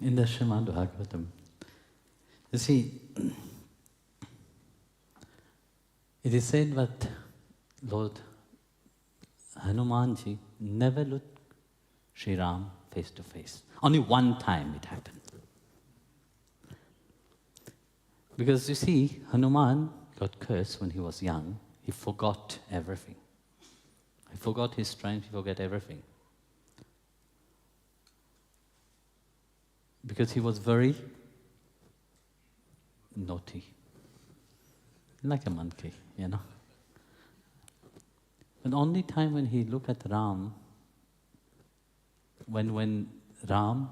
In the Srimad Bhagavatam, you see, it is said that Lord Hanumanji never looked Sri Ram face to face. Only one time it happened. Because you see, Hanuman got cursed when he was young. He forgot everything. He forgot his strength, he forgot everything. Because he was very naughty. Like a monkey, you know. The only time when he looked at Ram, when Ram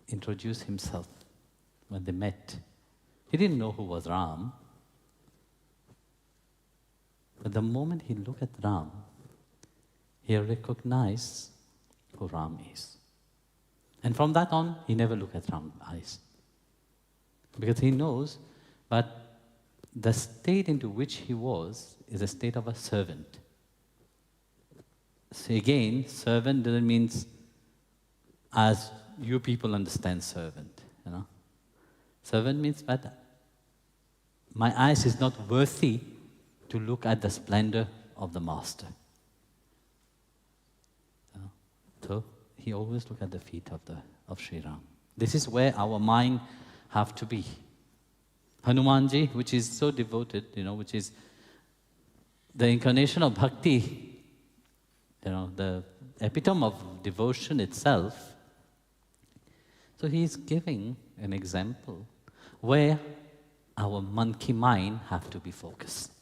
introduced himself, when they met, he didn't know who was Ram. But the moment he looked at Ram, he recognized who Ram is. And from that on, he never looked at Ram's eyes. Because he knows that the state into which he was is a state of a servant. So again, servant doesn't mean as you people understand servant, you know. Servant means that my eyes is not worthy to look at the splendor of the master. So he always look at the feet of Sri Ram. This is where our mind have to be. Hanumanji, which is so devoted, you know, which is the incarnation of bhakti, you know, the epitome of devotion itself. So he is giving an example where our monkey mind have to be focused.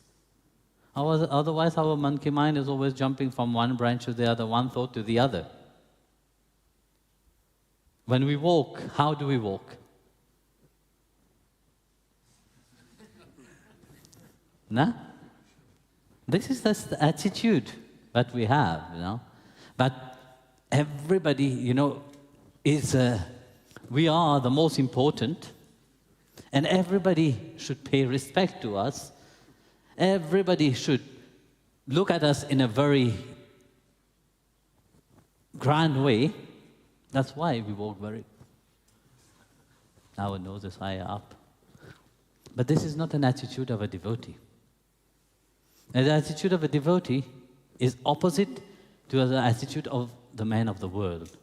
Otherwise, our monkey mind is always jumping from one branch to the other, one thought to the other. When we walk, how do we walk? No? This is the attitude that we have, you know. But everybody, you know, we are the most important, and everybody should pay respect to us. Everybody should look at us in a very grand way. That's why we walk very, our nose is higher up. But this is not an attitude of a devotee. And the attitude of a devotee is opposite to the attitude of the man of the world.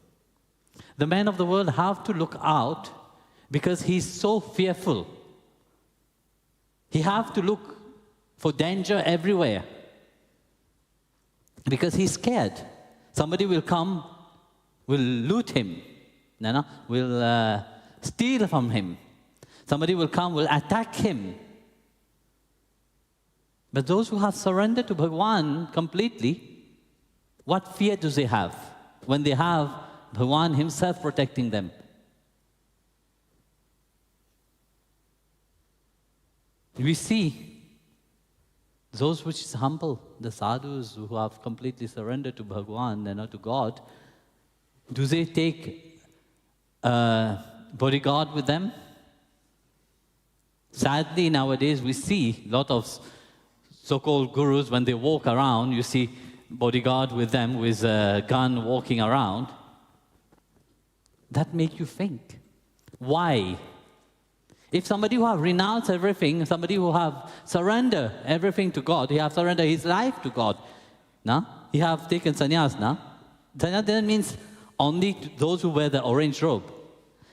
The man of the world have to look out because he's so fearful. He have to look for danger everywhere because he's scared. Somebody will come, will loot him, will steal from him. Somebody will come, will attack him. But those who have surrendered to Bhagavan completely, what fear do they have when they have Bhagavan himself protecting them? We see those which is humble, the sadhus who have completely surrendered to Bhagavan and not to God, do they take a bodyguard with them? Sadly, nowadays we see a lot of so-called gurus, when they walk around, you see bodyguard with them with a gun walking around. That makes you think. Why? If somebody who have renounced everything, somebody who have surrendered everything to God, he have surrendered his life to God, he have taken sannyas, sannyas doesn't mean only to those who wear the orange robe.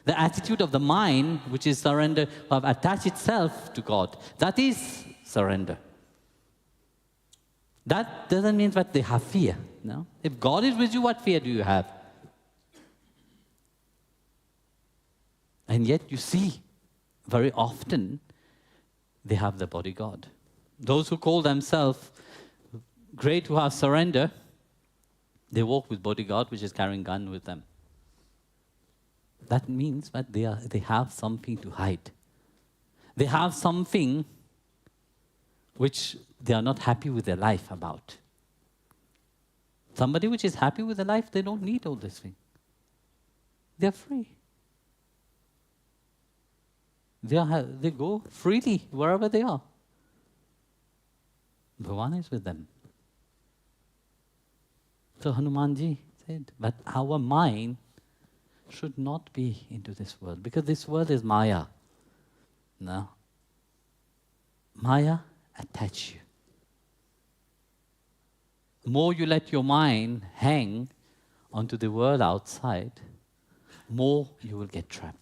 The attitude of the mind, which is surrender, who have attached itself to God, that is surrender. That doesn't mean that they have fear. No? If God is with you, what fear do you have? And yet you see, very often, they have the bodyguard. Those who call themselves great, who have surrender, they walk with bodyguard, which is carrying gun with them. That means that they have something to hide. They have something which they are not happy with their life about. Somebody which is happy with their life, they don't need all this thing. They're free. They go freely wherever they are. Bhagavan is with them. So Hanumanji said, but our mind should not be into this world, because this world is Maya. No. Maya attach you. The more you let your mind hang onto the world outside, more you will get trapped.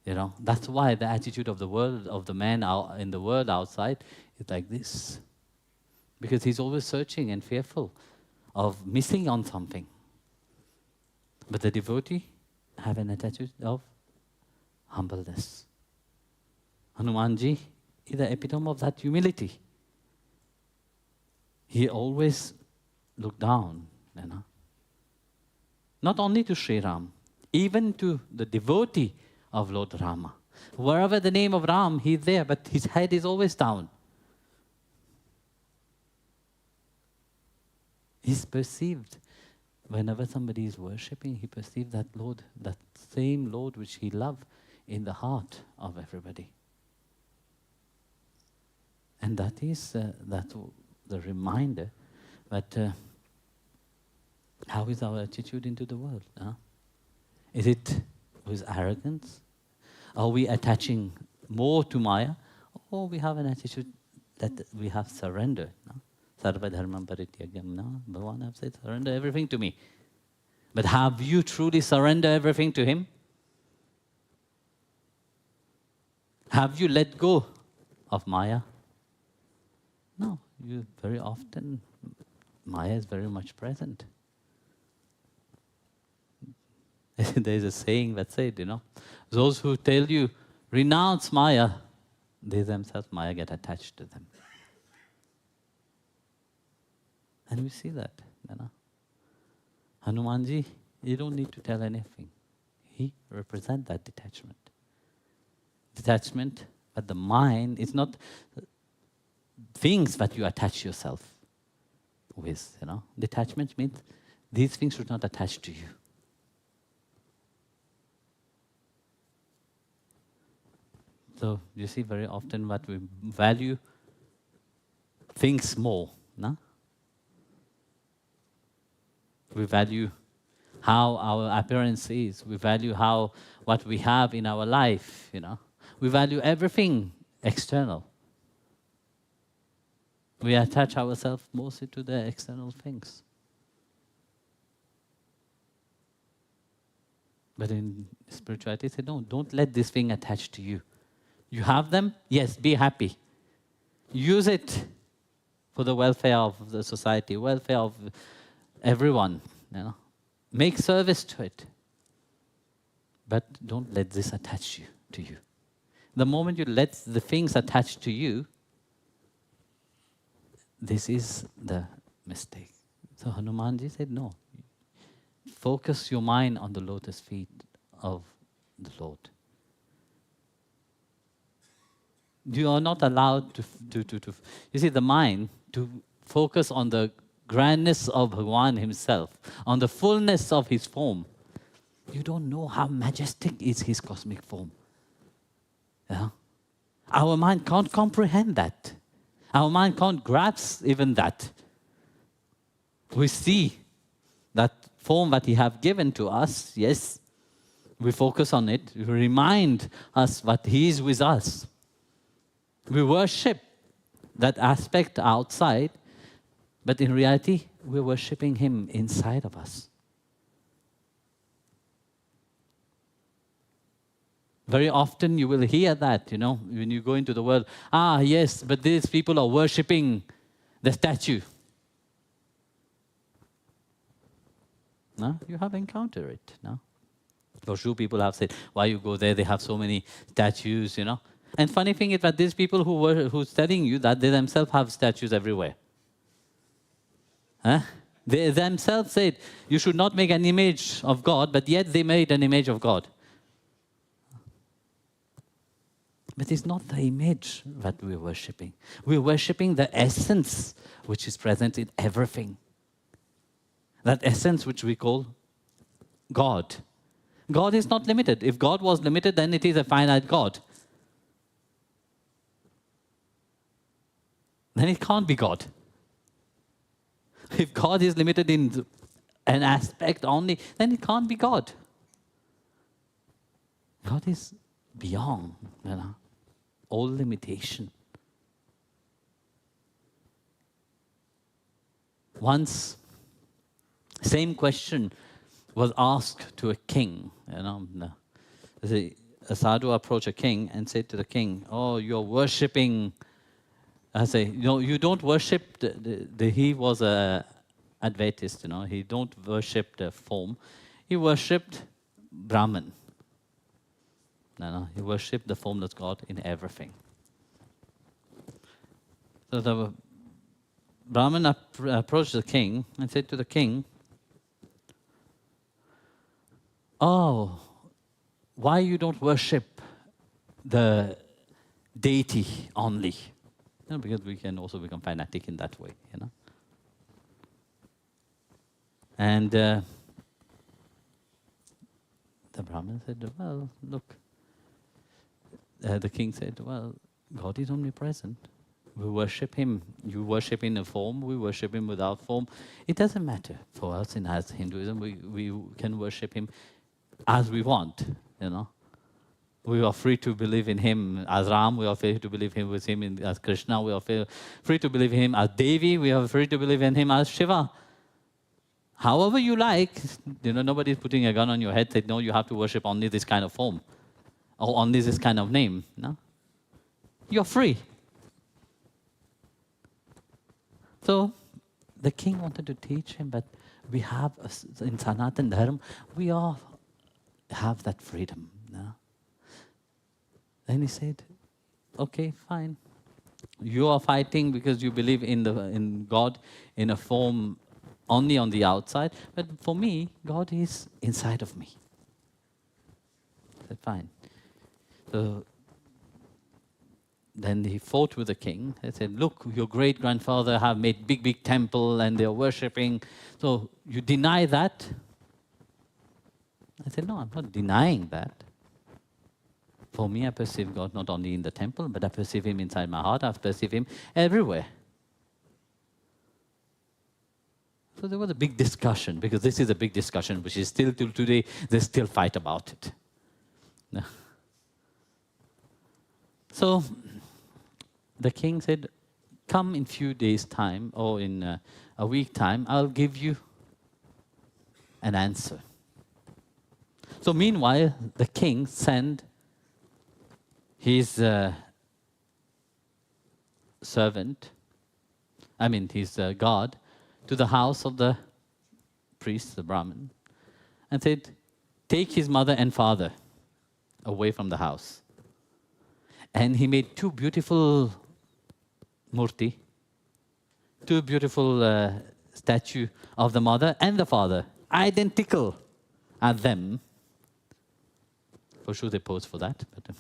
You know, that's why the attitude of the world, of the man out in the world outside, is like this. Because he's always searching and fearful of missing on something. But the devotee have an attitude of humbleness. Hanumanji is the epitome of that humility. He always looked down, you know. Not only to Sri Ram, even to the devotee of Lord Rama. Wherever the name of Ram, he's there, but his head is always down. He's perceived, whenever somebody is worshipping, he perceives that Lord, that same Lord which he loved, in the heart of everybody. And that is the reminder that how is our attitude into the world? Huh? Is it with arrogance? Are we attaching more to Maya? Or we have an attitude that we have surrendered? No? Sarva dharmam parityagam. No? Bhagavan have said, surrender everything to me. But have you truly surrendered everything to Him? Have you let go of Maya? No, you very often, Maya is very much present. There's a saying that said, you know, those who tell you, renounce Maya, they themselves, Maya get attached to them. And we see that, you know. Hanumanji, you don't need to tell anything. He represents that detachment. Detachment, but the mind is not things that you attach yourself with, you know. Detachment means these things should not attach to you. So you see very often what we value things more, no? We value how our appearance is. We value what we have in our life, you know. We value everything external. We attach ourselves mostly to the external things. But in spirituality, they say, no, don't let this thing attach to you. You have them? Yes, be happy. Use it for the welfare of the society, welfare of everyone. You know? Make service to it. But don't let this attach you to you. The moment you let the things attach to you, this is the mistake. So Hanumanji said, no. Focus your mind on the lotus feet of the Lord. You are not allowed to you see, the mind, to focus on the grandness of Bhagavan himself, on the fullness of his form. You don't know how majestic is his cosmic form. Yeah? Our mind can't comprehend that. Our mind can't grasp even that. We see that form that he have given to us, yes, we focus on it, we remind us that he is with us. We worship that aspect outside, but in reality, we're worshipping him inside of us. Very often you will hear that, you know, when you go into the world. Ah, yes, but these people are worshipping the statue. No? You have encountered it, no? For sure, people have said, why you go there, they have so many statues, you know. And funny thing is that these people who's telling you that, they themselves have statues everywhere. Huh? They themselves said, you should not make an image of God, but yet they made an image of God. But it's not the image that we're worshipping. We're worshipping the essence which is present in everything. That essence which we call God. God is not limited. If God was limited, then it is a finite God. Then it can't be God. If God is limited in an aspect only, then it can't be God. God is beyond, all limitation. Once, same question was asked to a king. A sadhu approached a king and said to the king, "Oh, you're worshipping." I say, "No, you don't worship." He was a Advaitist. He don't worship the form. He worshipped Brahman. He worshipped the formless God in everything. So the Brahman approached the king and said to the king, "Oh, why you don't worship the deity only?" Because we can also become fanatic in that way, And the Brahmin said, "Well, look." The king said, "Well, God is omnipresent. We worship Him. You worship in a form, we worship Him without form. It doesn't matter for us as Hinduism. We can worship Him as we want, We are free to believe in Him as Ram. We are free to believe with Him as Krishna. We are free to believe in Him as Devi. We are free to believe in Him as Shiva. However you like. Nobody is putting a gun on your head saying, no, you have to worship only this kind of form or only this kind of name. No, you're free." So the king wanted to teach him, but we have, in Sanatan Dharma, we all have that freedom. No? Then he said, "Okay, fine. You are fighting because you believe in God in a form only on the outside, but for me, God is inside of me." I said, "Fine." So then he fought with the king. He said, "Look, your great-grandfather have made big temple and they're worshipping. So you deny that?" I said, "No, I'm not denying that. For me, I perceive God not only in the temple, but I perceive Him inside my heart. I perceive Him everywhere." So there was a big discussion, because this is a big discussion, which is still till today, they still fight about it. So the king said, "Come in few days' time, or in a week time, I'll give you an answer." So meanwhile, the king sent his servant, his guard, to the house of the priest, the Brahmin, and said, "Take his mother and father away from the house." And he made two beautiful murti, two beautiful statue of the mother and the father, identical at them. For sure they posed for that, but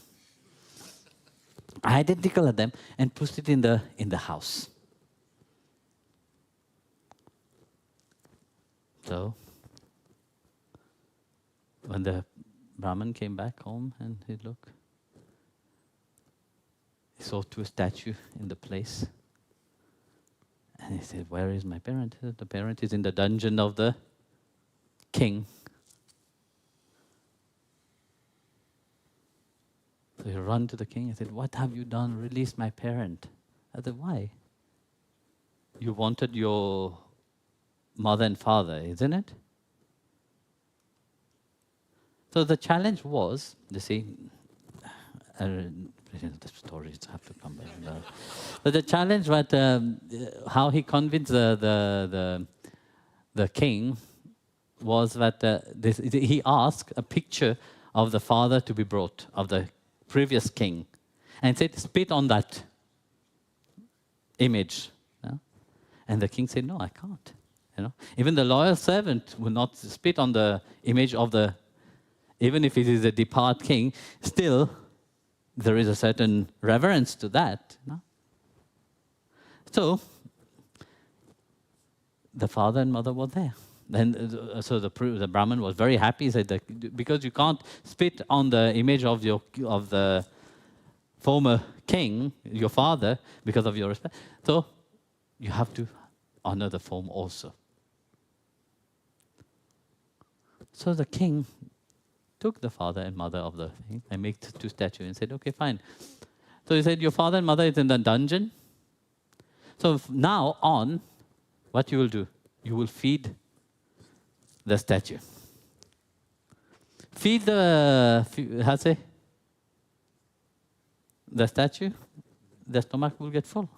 identical at them, and put it in the house. So when the Brahmin came back home and he looked, he saw two statues in the place. And he said, "Where is my parent?" He said, "The parent is in the dungeon of the king." So he ran to the king and said, "What have you done? Release my parent." I said, "Why? You wanted your mother and father, isn't it?" So the challenge was, the stories have to come back. But the challenge was how he convinced the king was that he asked a picture of the father to be brought, of the previous king, and said, "Spit on that image." And the king said, "No, I can't." Even the loyal servant will not spit on the image of even if it is a departed king, still there is a certain reverence to that. So the father and mother were there. So the Brahmin was very happy. He said that because you can't spit on the image of the former king, your father, because of your respect, so you have to honor the form also. So the king took the father and mother of the thing and made two statues and said, okay, fine. So he said, your father and mother is in the dungeon. So now on, what you will do? You will feed the statue. Feed the, how say? The statue, the stomach will get full.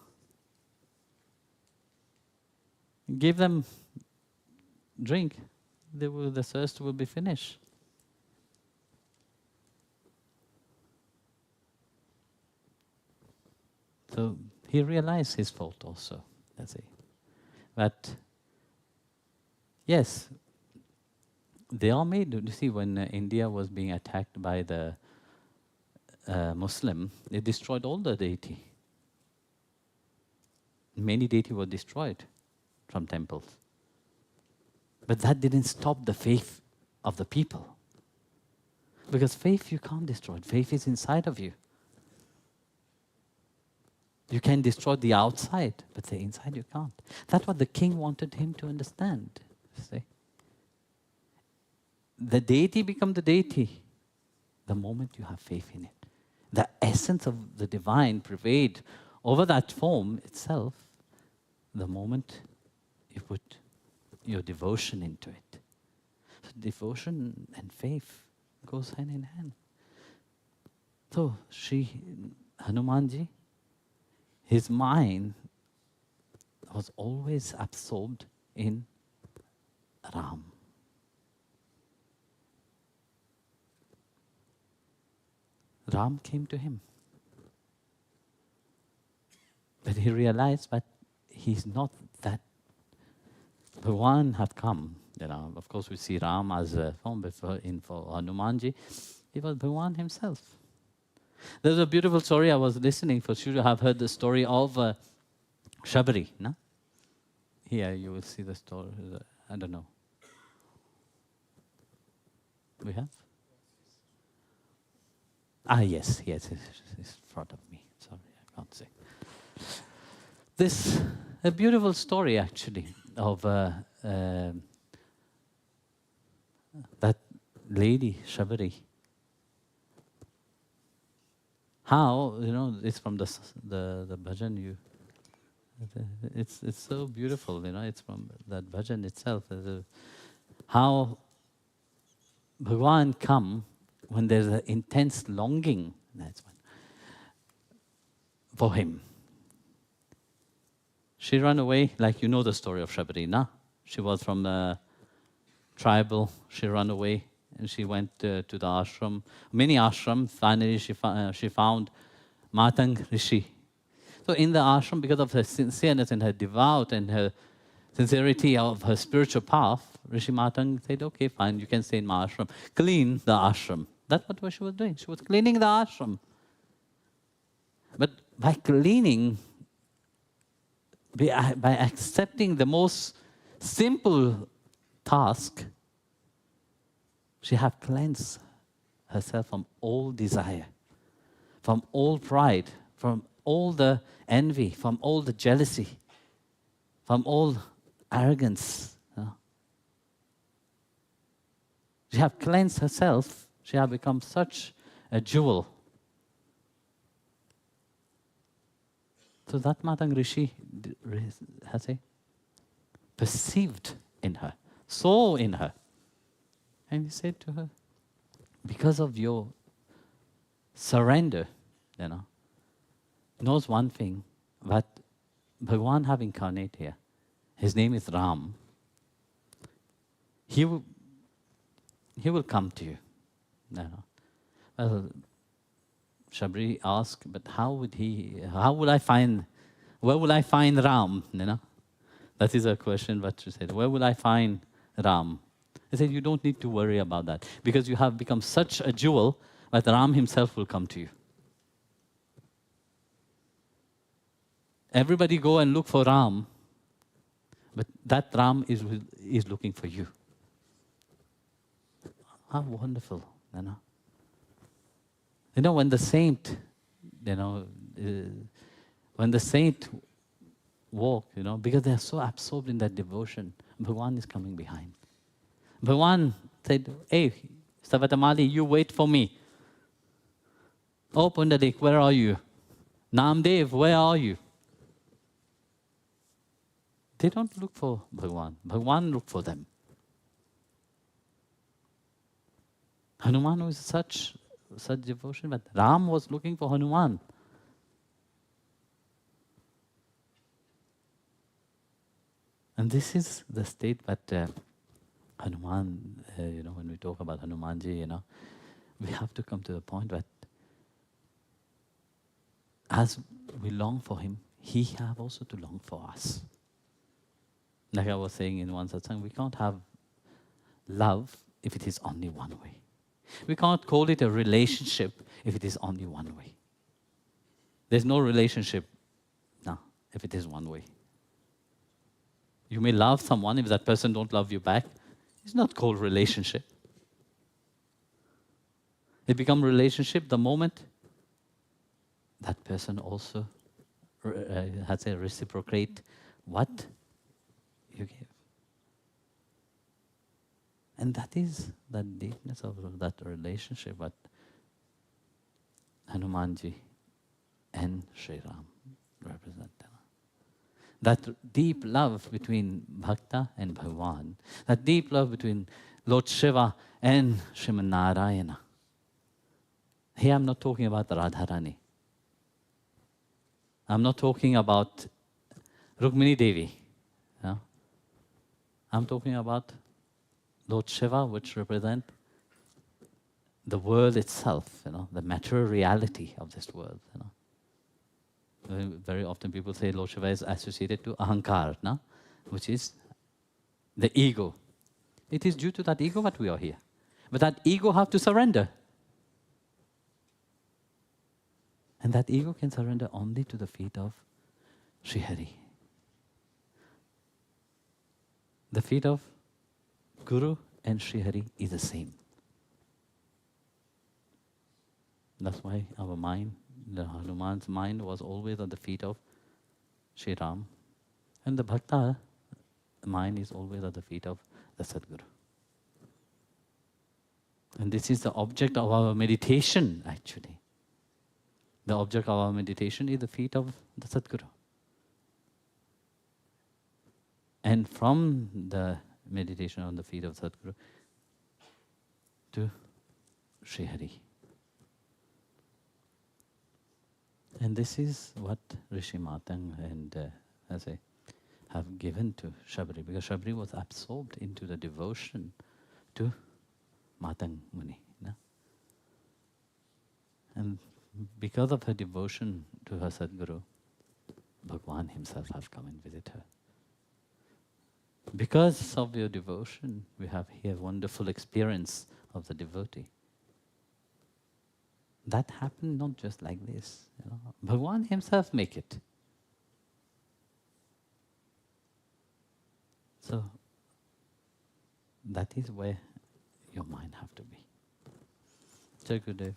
Give them drink, the thirst will be finished. So he realized his fault also, let's say. But yes, they are made, you see, when India was being attacked by the Muslim, they destroyed all the deity. Many deities were destroyed from temples. But that didn't stop the faith of the people. Because faith you can't destroy. Faith is inside of you. You can destroy the outside, but the inside you can't. That's what the king wanted him to understand. See? The deity becomes the deity the moment you have faith in it. The essence of the divine prevailed over that form itself the moment you put your devotion into it. So devotion and faith goes hand in hand. So Hanumanji, his mind was always absorbed in Ram. Ram came to him. But he realized that he's not that. Bhagwan had come. Of course, we see Ram as a form, but for Hanumanji, he was Bhagwan himself. There's a beautiful story I was listening for. You have heard the story of Shabari, no? Here you will see the story. I don't know. We have? Yes, it's in front of me. Sorry, I can't say. This a beautiful story actually of that lady Shabari. How it's from the bhajan. It's so beautiful. It's from that bhajan itself. How Bhagwan come when there's an intense longing. That's one for him. She ran away, like you know the story of Shabari, na? She was from the tribal. She ran away and she went to the ashram, many ashrams. Finally, she found Matang Rishi. So in the ashram, because of her sincereness and her devout and her sincerity of her spiritual path, Rishi Matang said, okay, fine, you can stay in my ashram. Clean the ashram. That's what she was doing. She was cleaning the ashram. But by cleaning, by accepting the most simple task, she had cleansed herself from all desire, from all pride, from all the envy, from all the jealousy, from all arrogance. She had cleansed herself. She had become such a jewel. So that Matang Rishi has perceived in her, saw in her. And he said to her, because of your surrender, knows one thing, that Bhagwan have incarnate here. His name is Ram. He will come to you. Well, Shabari asked, but where will I find Ram? That is a question what she said. Where will I find Ram? He said, you don't need to worry about that, because you have become such a jewel that Ram himself will come to you. Everybody go and look for Ram, but that Ram is looking for you. How wonderful, when the saint, when the saint walk, because they are so absorbed in that devotion, Bhagwan is coming behind. Bhagwan said, hey, Savatamali, you wait for me. Oh, Pundarik, where are you? Namdev, where are you? They don't look for Bhagwan. Bhagwan look for them. Hanuman was such devotion, but Ram was looking for Hanuman. And this is the state that Hanuman, when we talk about Hanumanji, we have to come to the point that as we long for him, he have also to long for us. Like I was saying in one satsang, we can't have love if it is only one way. We can't call it a relationship if it is only one way. There's no relationship if it is one way. You may love someone, if that person don't love you back, it's not called relationship. It becomes relationship the moment that person also has to reciprocate what you give. And that is the deepness of that relationship that Hanumanji and Sri Ram represent. That deep love between Bhakta and Bhagwan, that deep love between Lord Shiva and Sriman Narayana. Here I'm not talking about Radharani. I'm not talking about Rukmini Devi. I'm talking about Lord Shiva, which represent the world itself, the material reality of this world. Very often people say Lord Shiva is associated to Ahankar, which is the ego. It is due to that ego that we are here. But that ego have to surrender. And that ego can surrender only to the feet of Sri Hari. The feet of Guru and Sri Hari is the same. That's why our mind, the Hanuman's mind, was always at the feet of Sri Ram. And the Bhakta mind is always at the feet of the Sadguru. And this is the object of our meditation, actually. The object of our meditation is the feet of the Sadguru. And from the meditation on the feet of Sadguru to Sri Hari. And this is what Rishi Matang and have given to Shabri, because Shabri was absorbed into the devotion to Matang Muni. And because of her devotion to her Sadguru, Bhagwan himself has come and visit her. Because of your devotion, we have here wonderful experience of the devotee. That happened not just like this. Bhagwan himself make it. So that is where your mind have to be. Jai Gurudev.